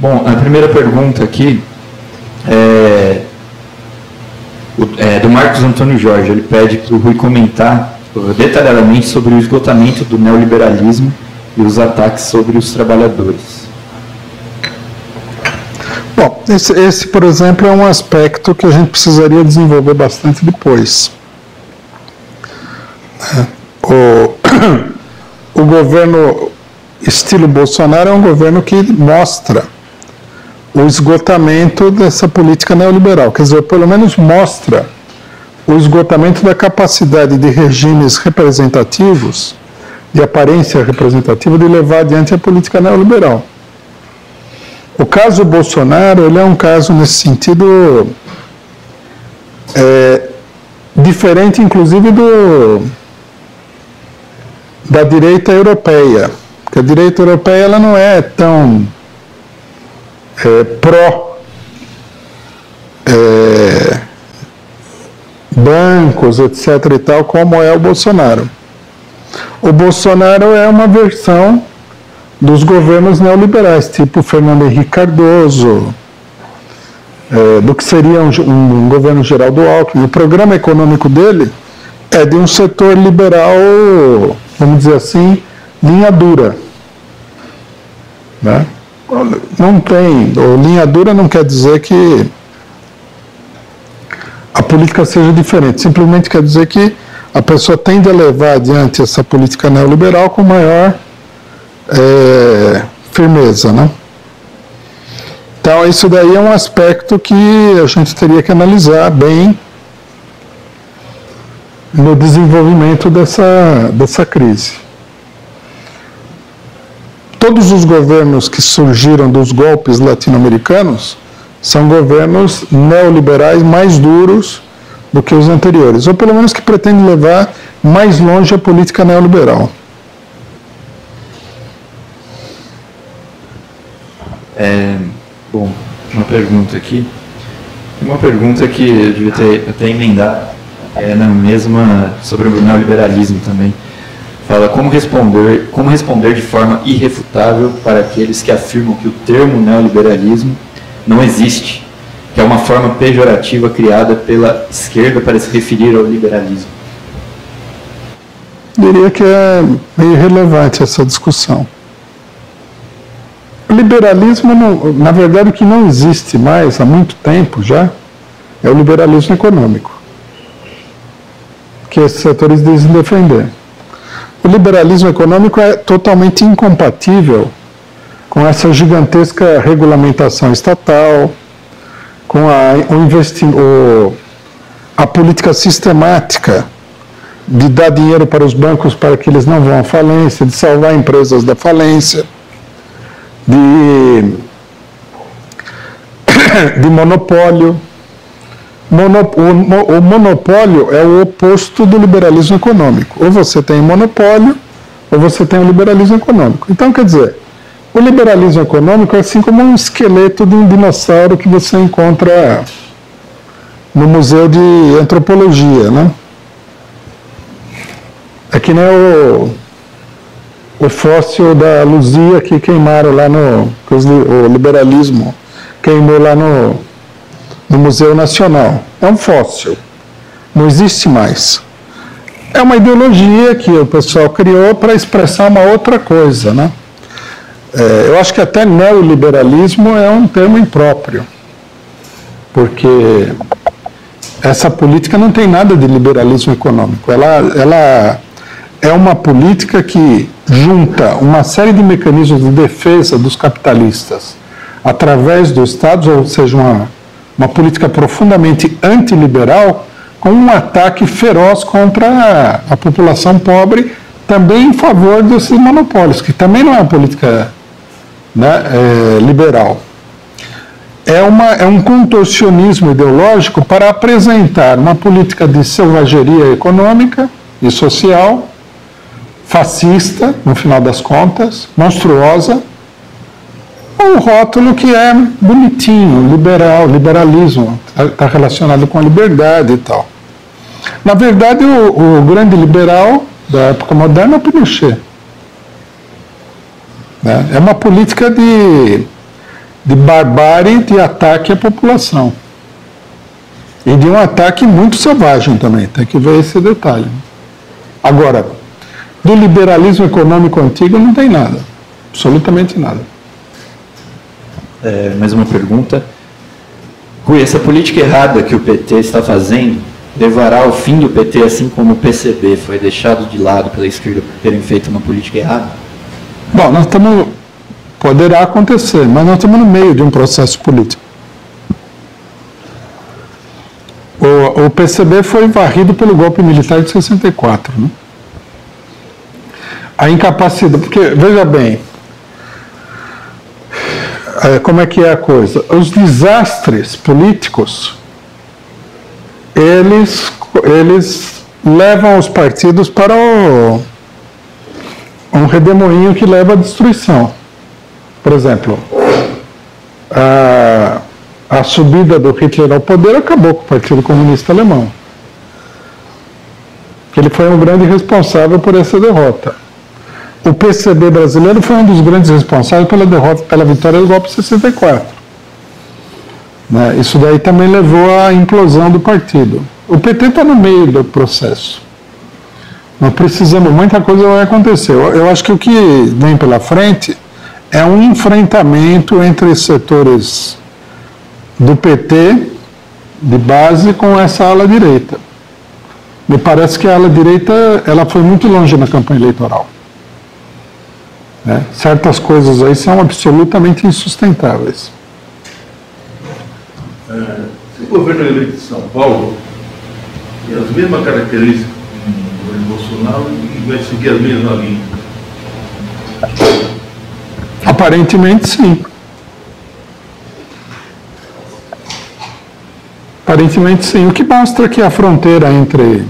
Bom, a primeira pergunta aqui é do Marcos Antônio Jorge. Ele pede para o Rui comentar detalhadamente sobre o esgotamento do neoliberalismo e os ataques sobre os trabalhadores. Bom, esse, por exemplo, é um aspecto que a gente precisaria desenvolver bastante depois. O governo estilo Bolsonaro é um governo que mostra o esgotamento dessa política neoliberal, quer dizer, pelo menos mostra o esgotamento da capacidade de regimes representativos, de aparência representativa, de levar adiante a política neoliberal. O caso Bolsonaro, ele é um caso nesse sentido diferente, inclusive, da direita europeia, porque a direita europeia ela não é tão pró bancos, etc. e tal, como é o Bolsonaro. O Bolsonaro é uma versão dos governos neoliberais, tipo Fernando Henrique Cardoso, do que seria um governo geral do Alckmin. O programa econômico dele é de um setor liberal, vamos dizer assim, linha dura. Né? Não tem, linha dura não quer dizer que a política seja diferente, simplesmente quer dizer que a pessoa tende a levar adiante essa política neoliberal com maior firmeza, né? Então isso daí é um aspecto que a gente teria que analisar bem no desenvolvimento dessa crise. Todos os governos que surgiram dos golpes latino-americanos são governos neoliberais mais duros do que os anteriores, ou pelo menos que pretendem levar mais longe a política neoliberal. Bom, uma pergunta aqui. Uma pergunta que eu devia ter até emendado, na mesma, sobre o neoliberalismo também. Fala como responder de forma irrefutável para aqueles que afirmam que o termo neoliberalismo não existe, que é uma forma pejorativa criada pela esquerda para se referir ao liberalismo. Diria que é meio irrelevante essa discussão. O liberalismo, não, na verdade, o que não existe mais há muito tempo já é o liberalismo econômico, que esses setores dizem defender. O liberalismo econômico é totalmente incompatível com essa gigantesca regulamentação estatal, com a política sistemática de dar dinheiro para os bancos para que eles não vão à falência, de salvar empresas da falência, de monopólio. O monopólio é o oposto do liberalismo econômico. Ou você tem monopólio, ou você tem o liberalismo econômico. Então, quer dizer, o liberalismo econômico é assim como um esqueleto de um dinossauro que você encontra no Museu de Antropologia, né? É que nem o fóssil da Luzia que queimaram lá que o liberalismo queimou lá no Museu Nacional. É um fóssil, não existe mais. É uma ideologia que o pessoal criou para expressar uma outra coisa, né? Eu acho que até neoliberalismo é um termo impróprio, porque essa política não tem nada de liberalismo econômico. Ela é uma política que junta uma série de mecanismos de defesa dos capitalistas através do Estado, ou seja, uma política profundamente antiliberal, com um ataque feroz contra a população pobre, também em favor desses monopólios, que também não é uma política, né, liberal. É um contorcionismo ideológico para apresentar uma política de selvageria econômica e social, fascista, no final das contas, monstruosa, um rótulo que é bonitinho, liberalismo, está relacionado com a liberdade e tal. Na verdade, o grande liberal da época moderna é o Pinochet. É uma política de de barbárie, de ataque à população. E de um ataque muito selvagem também, tem que ver esse detalhe. Agora, do liberalismo econômico antigo não tem nada, absolutamente nada. Mais uma pergunta. Rui, essa política errada que o PT está fazendo levará ao fim do PT, assim como o PCB foi deixado de lado pela esquerda por terem feito uma política errada? Bom, nós estamos... Poderá acontecer, mas nós estamos no meio de um processo político. O PCB foi varrido pelo golpe militar de 64, né? A incapacidade... Porque, veja bem, como é que é a coisa? Os desastres políticos, eles levam os partidos para um redemoinho que leva à destruição. Por exemplo, a subida do Hitler ao poder acabou com o Partido Comunista Alemão. Ele foi um grande responsável por essa derrota. O PCB brasileiro foi um dos grandes responsáveis pela derrota, pela vitória do golpe de 64. Né? Isso daí também levou à implosão do partido. O PT está no meio do processo. Nós precisamos, muita coisa vai acontecer. Eu acho que o que vem pela frente é um enfrentamento entre setores do PT, de base, com essa ala direita. Me parece que a ala direita ela foi muito longe na campanha eleitoral. Né? Certas coisas aí são absolutamente insustentáveis. Se o governo eleito de São Paulo tem as mesmas características do governo Bolsonaro e vai seguir as mesmas linhas? Aparentemente, sim. Aparentemente, sim. O que mostra que a fronteira entre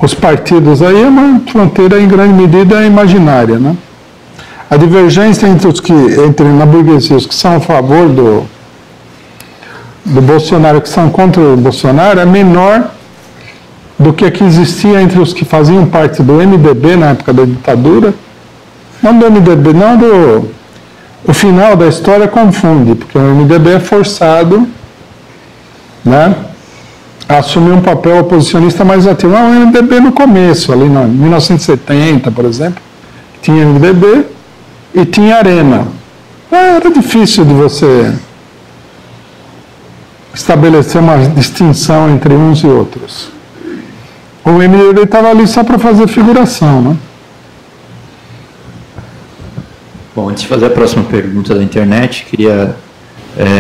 os partidos aí é uma fronteira, em grande medida, imaginária, né? A divergência entre na burguesia, os que são a favor do Bolsonaro e que são contra o Bolsonaro é menor do que a que existia entre os que faziam parte do MDB na época da ditadura. Não do MDB, não do... O final da história confunde, porque o MDB é forçado, né, a assumir um papel oposicionista mais ativo. Não, o MDB no começo, ali em 1970, por exemplo, tinha MDB e tinha Arena. Era difícil de você estabelecer uma distinção entre uns e outros. O MDB estava ali só para fazer figuração, né? Bom, antes de fazer a próxima pergunta da internet, queria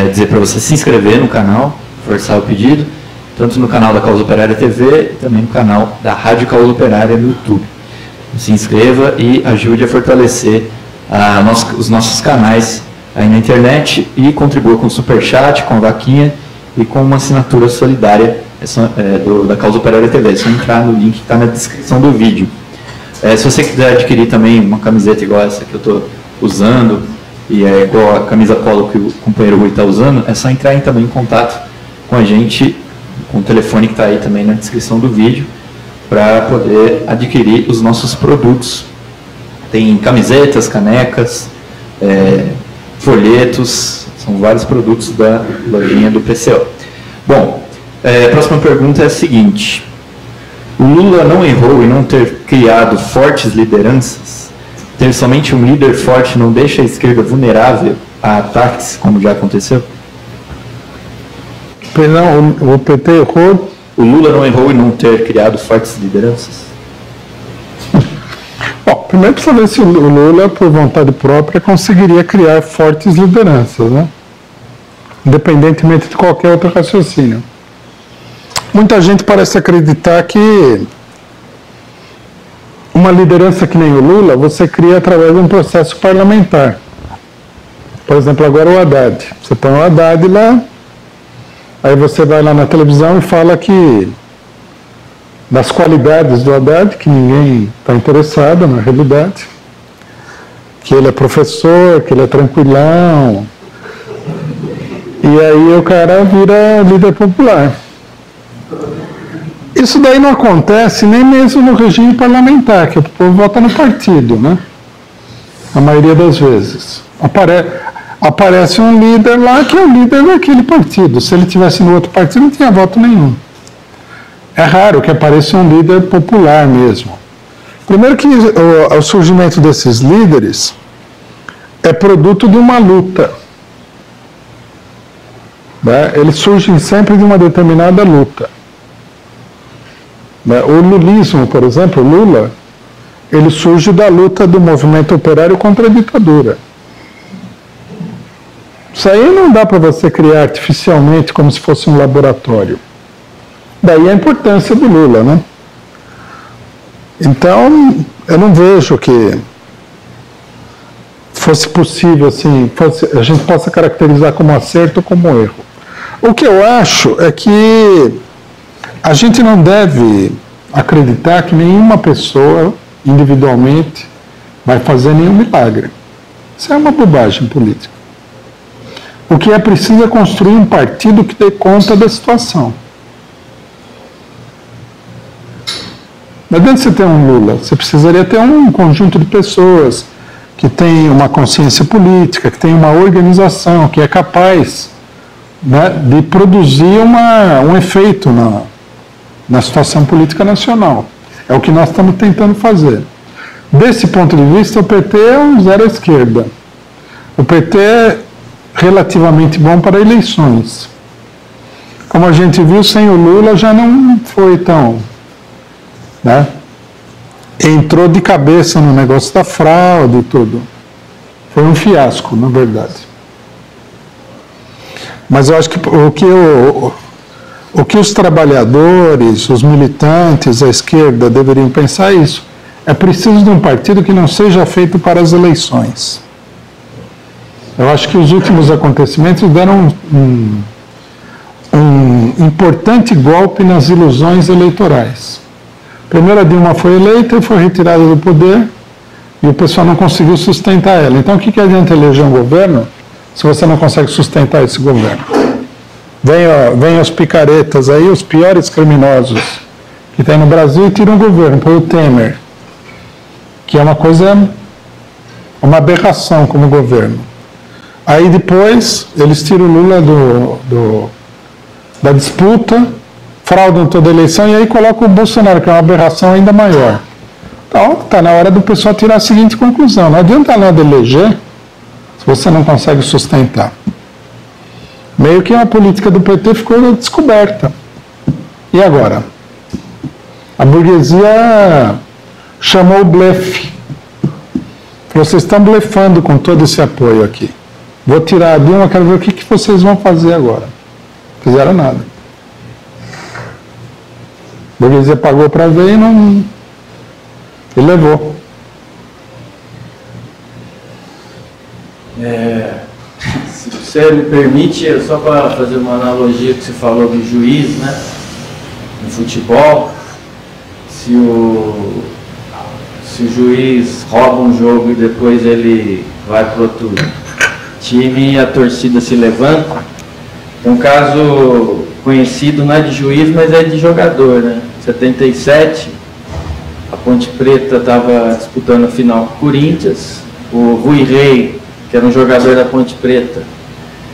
dizer para você se inscrever no canal, forçar o pedido, tanto no canal da Causa Operária TV e também no canal da Rádio Causa Operária no YouTube. Se inscreva e ajude a fortalecer os nossos canais aí na internet e contribua com o Superchat, com a vaquinha e com uma assinatura solidária da Causa Operária TV. É só entrar no link que está na descrição do vídeo. Se você quiser adquirir também uma camiseta igual essa que eu estou usando, e é igual a camisa polo que o companheiro Rui está usando, é só entrar também em contato com a gente, com o telefone que está aí também na descrição do vídeo, para poder adquirir os nossos produtos. Tem camisetas, canecas, folhetos, são vários produtos da lojinha do PCO. Bom, a próxima pergunta é a seguinte: o Lula não errou em não ter criado fortes lideranças? Ter somente um líder forte não deixa a esquerda vulnerável a ataques, como já aconteceu? Perdão, o PT errou? O Lula não errou em não ter criado fortes lideranças? Bom, primeiro precisa ver se o Lula, por vontade própria, conseguiria criar fortes lideranças, né? Independentemente de qualquer outro raciocínio. Muita gente parece acreditar que uma liderança que nem o Lula, você cria através de um processo parlamentar. Por exemplo, agora o Haddad. Você põe o Haddad lá, aí você vai lá na televisão e fala que das qualidades do Haddad, que ninguém está interessado na realidade, que ele é professor, que ele é tranquilão, e aí o cara vira líder popular. Isso daí não acontece nem mesmo no regime parlamentar, que o povo vota no partido, né? A maioria das vezes. aparece um líder lá que é o líder daquele partido. Se ele tivesse no outro partido, não tinha voto nenhum. É raro que apareça um líder popular mesmo. Primeiro que o surgimento desses líderes é produto de uma luta. Né? Eles surgem sempre de uma determinada luta. Né? O lulismo, por exemplo, Lula, ele surge da luta do movimento operário contra a ditadura. Isso aí não dá para você criar artificialmente como se fosse um laboratório. Daí a importância do Lula, né? Então, eu não vejo que fosse possível, assim, a gente possa caracterizar como acerto ou como erro. O que eu acho é que a gente não deve acreditar que nenhuma pessoa, individualmente, vai fazer nenhum milagre. Isso é uma bobagem política. O que é preciso é construir um partido que dê conta da situação. Não adianta você ter um Lula, você precisaria ter um conjunto de pessoas que tem uma consciência política, que tem uma organização, que é capaz, né, de produzir um efeito na situação política nacional. É o que nós estamos tentando fazer. Desse ponto de vista, o PT é um zero à esquerda. O PT é relativamente bom para eleições. Como a gente viu, sem o Lula já não foi tão... Né? Entrou de cabeça no negócio da fraude e tudo. Foi um fiasco, na verdade. Mas eu acho que o que os trabalhadores, os militantes, a esquerda deveriam pensar é isso. É preciso de um partido que não seja feito para as eleições. Eu acho que os últimos acontecimentos deram um importante golpe nas ilusões eleitorais. Primeiro a Dilma foi eleita e foi retirada do poder e o pessoal não conseguiu sustentar ela. Então o que adianta eleger um governo se você não consegue sustentar esse governo? Vem os picaretas aí, os piores criminosos que tem no Brasil e tiram o governo, põe o Temer, que é uma aberração como governo. Aí depois eles tiram o Lula da disputa, fraudam toda a eleição e aí colocam o Bolsonaro, que é uma aberração ainda maior. Então, está na hora do pessoal tirar a seguinte conclusão. Não adianta nada eleger se você não consegue sustentar. Meio que a política do PT ficou descoberta. E agora? A burguesia chamou o blefe. Vocês estão blefando com todo esse apoio aqui. Vou tirar a Dilma, quero ver o que vocês vão fazer agora. Não fizeram nada. A burguesia pagou para ver e levou. Se você me permite, só para fazer uma analogia que você falou do juiz, né? No futebol, se o juiz rouba um jogo e depois ele vai para outro time e a torcida se levanta, é um caso conhecido, não é de juiz, mas é de jogador, né? Em 77, a Ponte Preta estava disputando a final com o Corinthians, o Rui Rei, que era um jogador da Ponte Preta,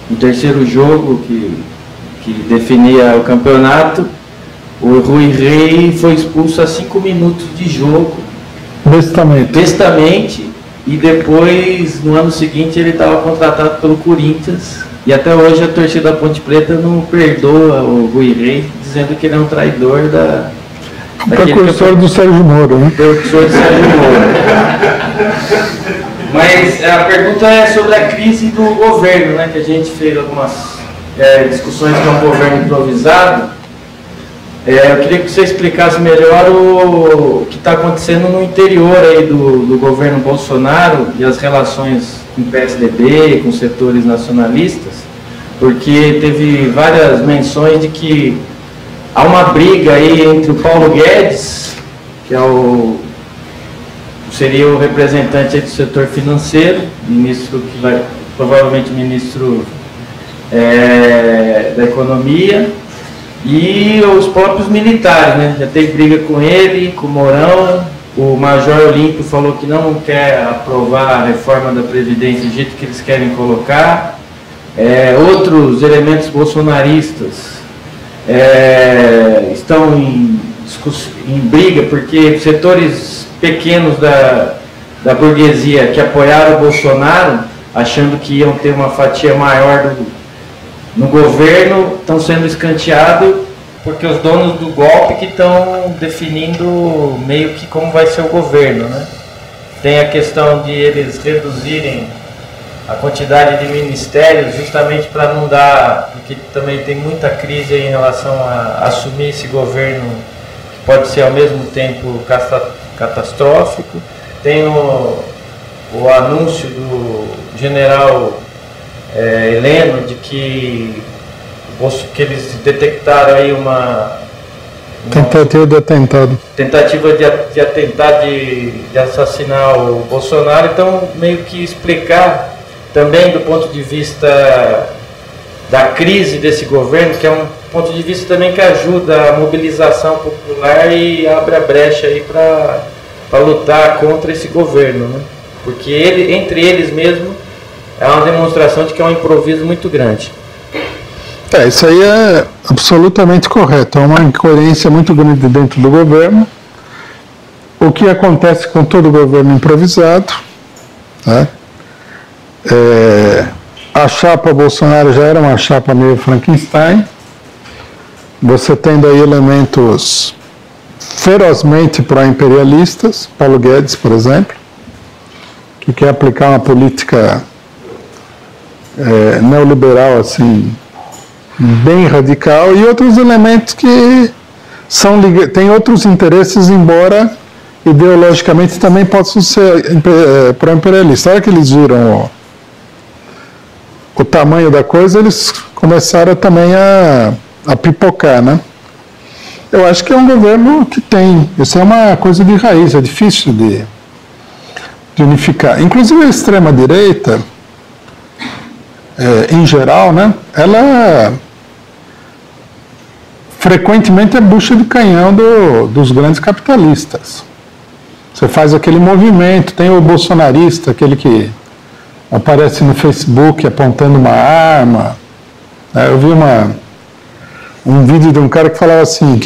no terceiro jogo que definia o campeonato, o Rui Rei foi expulso a 5 minutos de jogo, bestamente, e depois, no ano seguinte, ele estava contratado pelo Corinthians. E até hoje a torcida da Ponte Preta não perdoa o Rui Rei, dizendo que ele é um traidor precursor do Sérgio Moro, né? Precursor do Sérgio Moro. Mas a pergunta é sobre a crise do governo, né? Que a gente fez algumas discussões com o governo improvisado. Eu queria que você explicasse melhor o que está acontecendo no interior aí do governo Bolsonaro e as relações com o PSDB, com setores nacionalistas, porque teve várias menções de que há uma briga aí entre o Paulo Guedes, que seria o representante aí do setor financeiro, ministro que vai, provavelmente ministro da Economia, e os próprios militares, né? Já teve briga com ele, com o Mourão, O Major Olímpio falou que não quer aprovar a reforma da Previdência do jeito que eles querem colocar. Outros elementos bolsonaristas estão em briga, porque setores pequenos da burguesia que apoiaram o Bolsonaro, achando que iam ter uma fatia maior no governo, estão sendo escanteados, porque os donos do golpe que estão definindo meio que como vai ser o governo, né? Tem a questão de eles reduzirem a quantidade de ministérios, justamente para não dar, porque também tem muita crise em relação a assumir esse governo, que pode ser ao mesmo tempo catastrófico. Tem o anúncio do general Heleno de que eles detectaram aí uma tentativa de atentado. Tentativa de atentar, de assassinar o Bolsonaro. Então, meio que explicar também do ponto de vista da crise desse governo, que é um ponto de vista também que ajuda a mobilização popular e abre a brecha aí para lutar contra esse governo, né? Porque entre eles mesmo é uma demonstração de que é um improviso muito grande. Isso aí é absolutamente correto. É uma incoerência muito grande dentro do governo. O que acontece com todo governo improvisado, né? A chapa Bolsonaro já era uma chapa meio Frankenstein. Você tendo aí elementos ferozmente pró-imperialistas, Paulo Guedes, por exemplo, que quer aplicar uma política neoliberal assim, bem radical, e outros elementos que têm outros interesses, embora ideologicamente também possam ser pró-imperialistas. Na hora que eles viram o tamanho da coisa, eles começaram também a pipocar, né? Eu acho que é um governo que tem, isso é uma coisa de raiz, é difícil de unificar. Inclusive a extrema-direita, em geral, né, ela frequentemente é bucha de canhão dos grandes capitalistas. Você faz aquele movimento, tem o bolsonarista, aquele que aparece no Facebook apontando uma arma. Eu vi um vídeo de um cara que falava assim,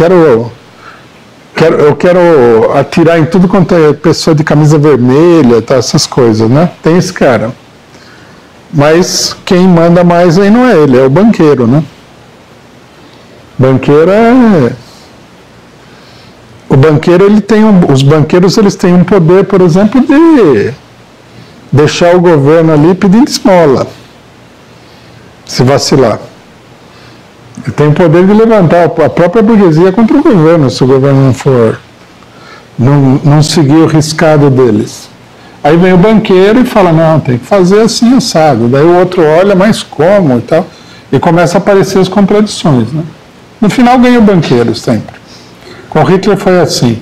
eu quero atirar em tudo quanto é pessoa de camisa vermelha, tá, essas coisas, né? Tem esse cara. Mas quem manda mais aí não é ele, é o banqueiro, né? O banqueiro, os banqueiros, eles têm um poder, por exemplo, de deixar o governo ali pedindo esmola, se vacilar. Ele tem o poder de levantar a própria burguesia contra o governo, se o governo não seguir o riscado deles. Aí vem o banqueiro e fala, não, tem que fazer assim, assado. Daí o outro olha, mas como e tal. E começa a aparecer as contradições, né? No final ganha o banqueiro sempre. Com Hitler foi assim.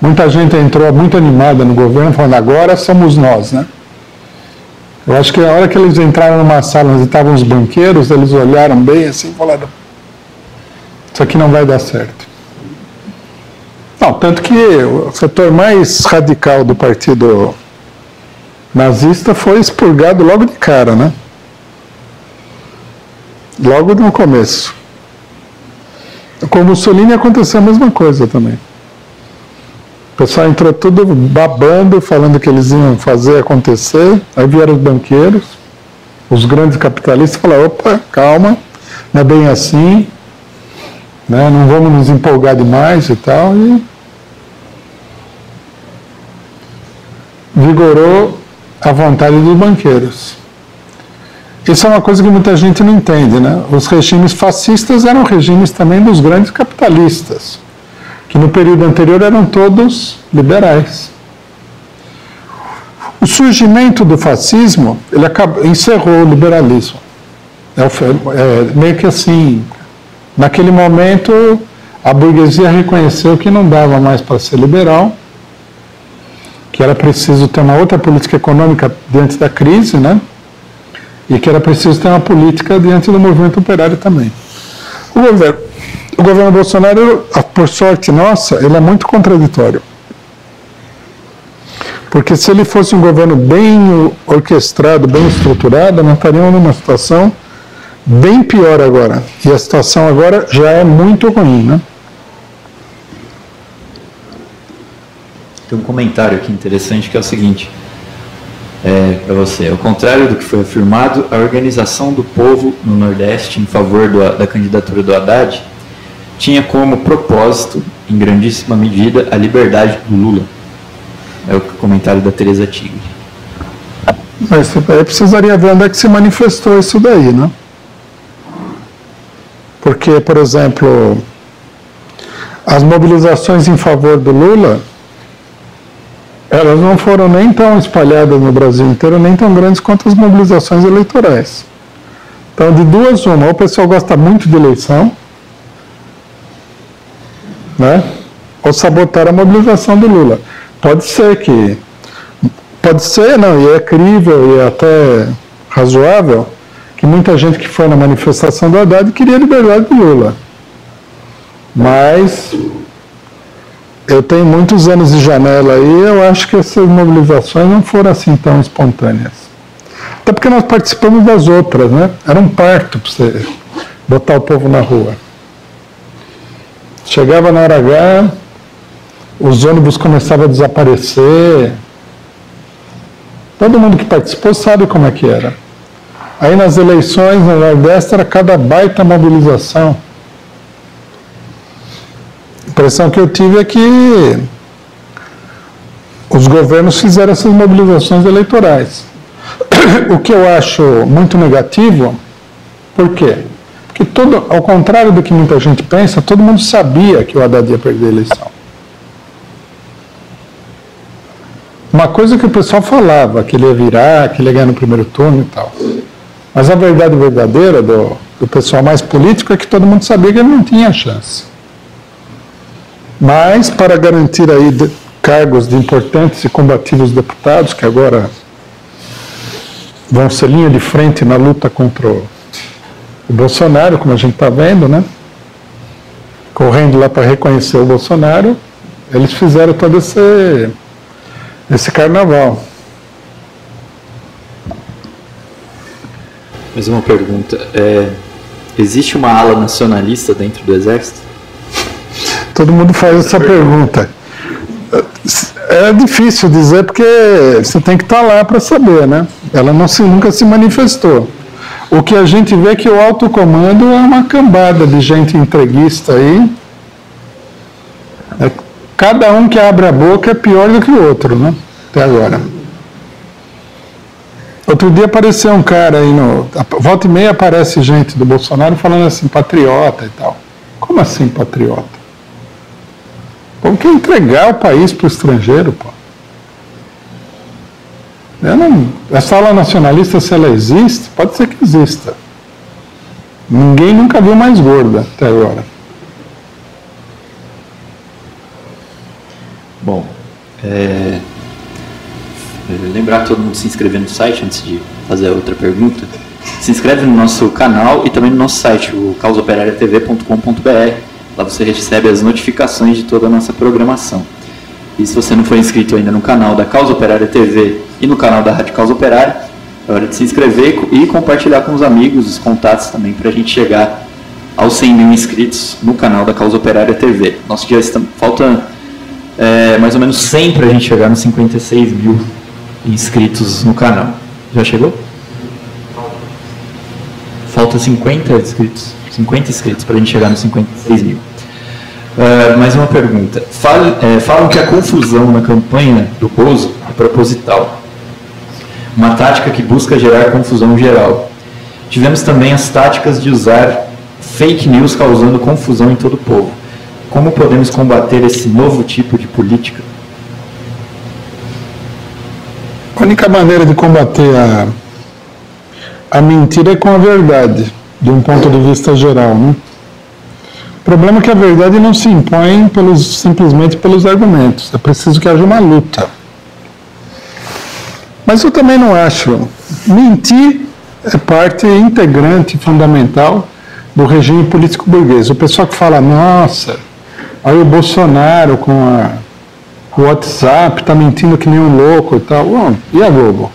Muita gente entrou muito animada no governo, falando, agora somos nós, né? Eu acho que a hora que eles entraram numa sala onde estavam os banqueiros, eles olharam bem assim e falaram, isso aqui não vai dar certo. Não, tanto que o setor mais radical do partido nazista foi expurgado logo de cara, né? Logo no começo. Com Mussolini aconteceu a mesma coisa também. O pessoal entrou tudo babando, falando que eles iam fazer acontecer. Aí vieram os banqueiros, os grandes capitalistas, falaram, opa, calma, não é bem assim, né? Não vamos nos empolgar demais e tal. E vigorou a vontade dos banqueiros. Isso é uma coisa que muita gente não entende, né? Os regimes fascistas eram regimes também dos grandes capitalistas, que no período anterior eram todos liberais. O surgimento do fascismo, ele encerrou o liberalismo. Meio que assim, naquele momento, a burguesia reconheceu que não dava mais para ser liberal, que era preciso ter uma outra política econômica diante da crise, né? E que era preciso ter uma política diante do movimento operário também. O governo Bolsonaro, por sorte nossa, ele é muito contraditório. Porque se ele fosse um governo bem orquestrado, bem estruturado, nós estaríamos numa situação bem pior agora. E a situação agora já é muito ruim, né? Tem um comentário aqui interessante que é o seguinte, para você. Ao contrário do que foi afirmado, a organização do povo no Nordeste em favor da candidatura do Haddad tinha como propósito, em grandíssima medida, a liberdade do Lula. É o comentário da Teresa Tigre. Mas aí precisaria ver onde é que se manifestou isso daí, né? Porque, por exemplo, as mobilizações em favor do Lula, elas não foram nem tão espalhadas no Brasil inteiro, nem tão grandes quanto as mobilizações eleitorais. Então, de duas, uma, ou o pessoal gosta muito de eleição, né? Ou sabotar a mobilização do Lula. Pode ser, não, e é crível e é até razoável, que muita gente que foi na manifestação do Haddad queria a liberdade do Lula. Mas eu tenho muitos anos de janela aí, eu acho que essas mobilizações não foram assim tão espontâneas. Até porque nós participamos das outras, né? Era um parto para você botar o povo na rua. Chegava na hora H, os ônibus começavam a desaparecer. Todo mundo que participou sabe como é que era. Aí nas eleições no Nordeste era cada baita mobilização. A impressão que eu tive é que os governos fizeram essas mobilizações eleitorais. O que eu acho muito negativo, por quê? Porque ao contrário do que muita gente pensa, todo mundo sabia que o Haddad ia perder a eleição. Uma coisa que o pessoal falava, que ele ia virar, que ele ia ganhar no primeiro turno e tal. Mas a verdade verdadeira do pessoal mais político é que todo mundo sabia que ele não tinha chance. Mas, para garantir aí cargos de importantes e combativos deputados, que agora vão ser linha de frente na luta contra o Bolsonaro, como a gente está vendo, né? Correndo lá para reconhecer o Bolsonaro, eles fizeram todo esse carnaval. Mais uma pergunta. Existe uma ala nacionalista dentro do Exército? Todo mundo faz essa pergunta. É difícil dizer porque você tem que estar lá para saber, né? Ela nunca se manifestou. O que a gente vê é que o alto comando é uma cambada de gente entreguista aí. Cada um que abre a boca é pior do que o outro, né? Até agora. Outro dia apareceu um cara aí volta e meia aparece gente do Bolsonaro falando assim, patriota e tal. Como assim patriota? Pô, quer entregar o país para o estrangeiro, pô. Essa ala nacionalista, se ela existe, pode ser que exista. Ninguém nunca viu mais gorda até agora. Bom, lembrar todo mundo se inscrever no site antes de fazer a outra pergunta. Se inscreve no nosso canal e também no nosso site, o causaoperariatv.com.br. Lá você recebe as notificações de toda a nossa programação. E se você não for inscrito ainda no canal da Causa Operária TV e no canal da Rádio Causa Operária, é hora de se inscrever e compartilhar com os amigos, os contatos também, para a gente chegar aos 100 mil inscritos no canal da Causa Operária TV. Nosso dia falta mais ou menos 100 para a gente chegar nos 56 mil inscritos no canal. Já chegou? Falta 50 inscritos. 50 inscritos para a gente chegar nos 56 mil. Mais uma pergunta. Falam que a confusão na campanha do Bozo é proposital. Uma tática que busca gerar confusão geral. Tivemos também as táticas de usar fake news causando confusão em todo o povo. Como podemos combater esse novo tipo de política? A única maneira de combater a mentira é com a verdade, de um ponto de vista geral, né? O problema é que a verdade não se impõe simplesmente pelos argumentos. É preciso que haja uma luta. Mas eu também não acho. Mentir é parte integrante, fundamental do regime político burguês. O pessoal que fala, nossa, aí o Bolsonaro com o WhatsApp está mentindo que nem um louco e tal. Bom, e a Globo?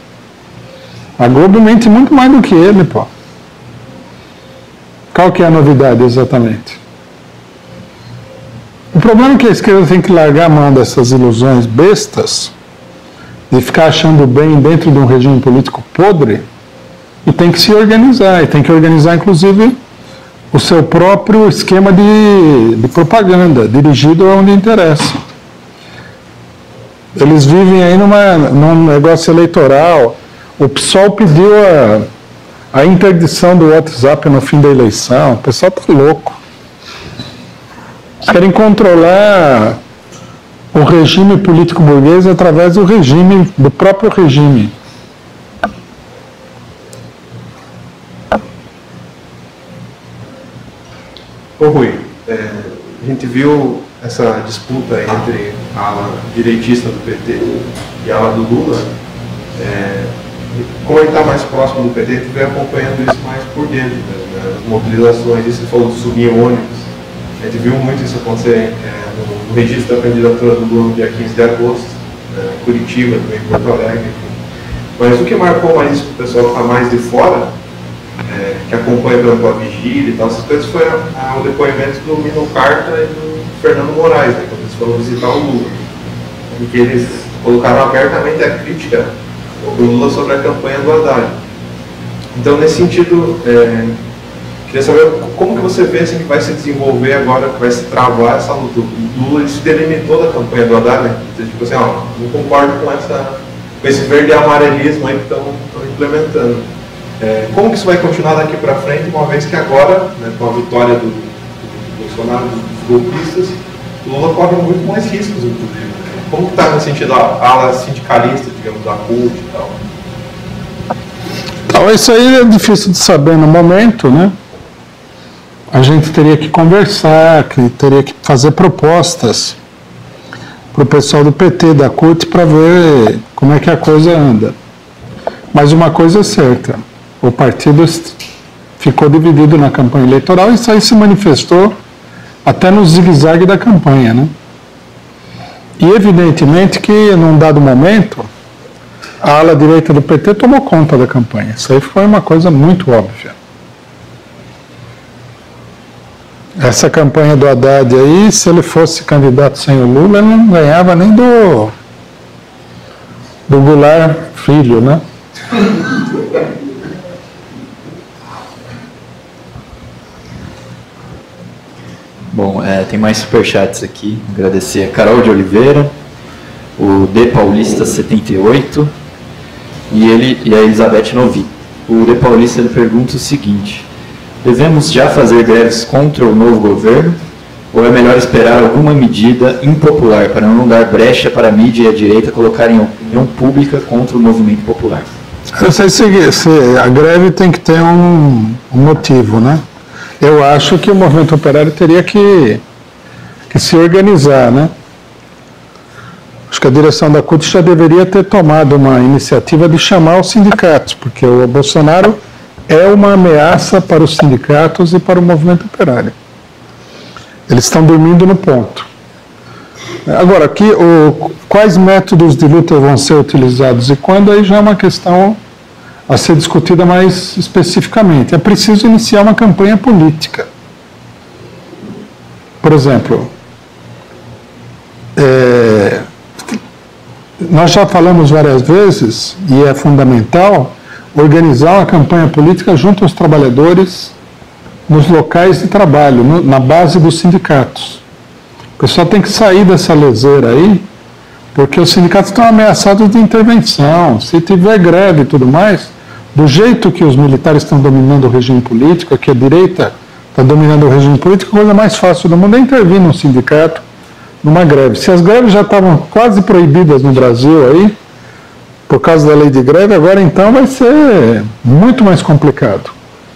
A Globo mente muito mais do que ele, pô. Qual que é a novidade exatamente? O problema é que a esquerda tem que largar a mão dessas ilusões bestas, de ficar achando bem dentro de um regime político podre, e tem que se organizar, e tem que organizar inclusive o seu próprio esquema de propaganda, dirigido aonde interessa. Eles vivem aí num negócio eleitoral. O PSOL pediu a interdição do WhatsApp no fim da eleição. O pessoal está louco. Eles querem controlar o regime político burguês através do próprio regime. Ô Rui, a gente viu essa disputa entre a ala direitista do PT e a ala do Lula. Como ele está mais próximo do PT, a gente vem acompanhando isso mais por dentro, né? As mobilizações, isso você falou de subir ônibus. A gente viu muito isso acontecer no registro da candidatura do Lula no dia 15 de agosto, em Curitiba, também em Porto Alegre, enfim. Mas o que marcou mais isso para o pessoal que está mais de fora, que acompanha pela vigília e tal, essas coisas, foi o depoimento do Mino Carta e do Fernando Moraes, né, quando eles foram visitar o Lula, em que eles colocaram abertamente a crítica do Lula sobre a campanha do Haddad. Então, nesse sentido, queria saber como que você vê assim, que vai se desenvolver agora, que vai se travar essa luta. O Lula ele se delimitou da campanha do Haddad, né? Tipo assim, não concordo com esse verde e amarelismo aí que estão implementando. Como que isso vai continuar daqui para frente, uma vez que agora, né, com a vitória do Bolsonaro, dos golpistas, o Lula corre muito mais riscos, inclusive. Como que está no sentido da ala sindicalista, digamos, da CUT e tal? Então, isso aí é difícil de saber no momento, né? A gente teria que conversar, teria que fazer propostas para o pessoal do PT, da CUT, para ver como é que a coisa anda. Mas uma coisa é certa, o partido ficou dividido na campanha eleitoral e isso aí se manifestou até no zigue-zague da campanha, né? E evidentemente que num dado momento a ala direita do PT tomou conta da campanha. Isso aí foi uma coisa muito óbvia. Essa campanha do Haddad aí, se ele fosse candidato sem o Lula, ele não ganhava nem do Goulart Filho, né? Bom, tem mais superchats aqui. Agradecer a Carol de Oliveira, o D Paulista 78 e a Elizabeth Novi. O D Paulista ele pergunta o seguinte: devemos já fazer greves contra o novo governo ou é melhor esperar alguma medida impopular para não dar brecha para a mídia e a direita colocarem opinião pública contra o movimento popular? Eu sei se a greve tem que ter um motivo, né? Eu acho que o movimento operário teria que se organizar, né? Acho que a direção da CUT já deveria ter tomado uma iniciativa de chamar os sindicatos, porque o Bolsonaro é uma ameaça para os sindicatos e para o movimento operário. Eles estão dormindo no ponto. Agora, aqui, quais métodos de luta vão ser utilizados e quando, aí já é uma questão a ser discutida mais especificamente. É preciso iniciar uma campanha política. Por exemplo, nós já falamos várias vezes, e é fundamental, organizar uma campanha política junto aos trabalhadores nos locais de trabalho, na base dos sindicatos. O pessoal tem que sair dessa leseira aí, porque os sindicatos estão ameaçados de intervenção. Se tiver greve e tudo mais, do jeito que os militares estão dominando o regime político, que a direita está dominando o regime político, a coisa mais fácil do mundo é intervir num sindicato, numa greve. Se as greves já estavam quase proibidas no Brasil aí, por causa da lei de greve, agora então vai ser muito mais complicado.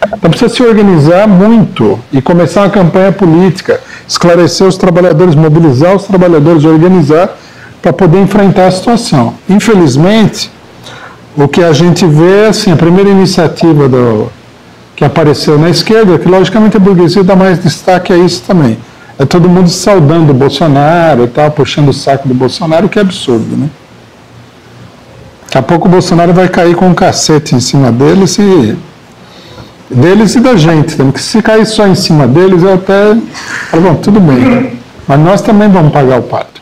Então precisa se organizar muito e começar uma campanha política, esclarecer os trabalhadores, mobilizar os trabalhadores, organizar para poder enfrentar a situação. Infelizmente, o que a gente vê, assim, a primeira iniciativa que apareceu na esquerda, que logicamente a burguesia dá mais destaque a isso também, É todo mundo saudando o Bolsonaro e tal, puxando o saco do Bolsonaro, que é absurdo, né? Daqui a pouco o Bolsonaro vai cair com um cacete em cima deles e da gente. Porque se cair só em cima deles, eu até falo, bom, tudo bem. Mas nós também vamos pagar o pato.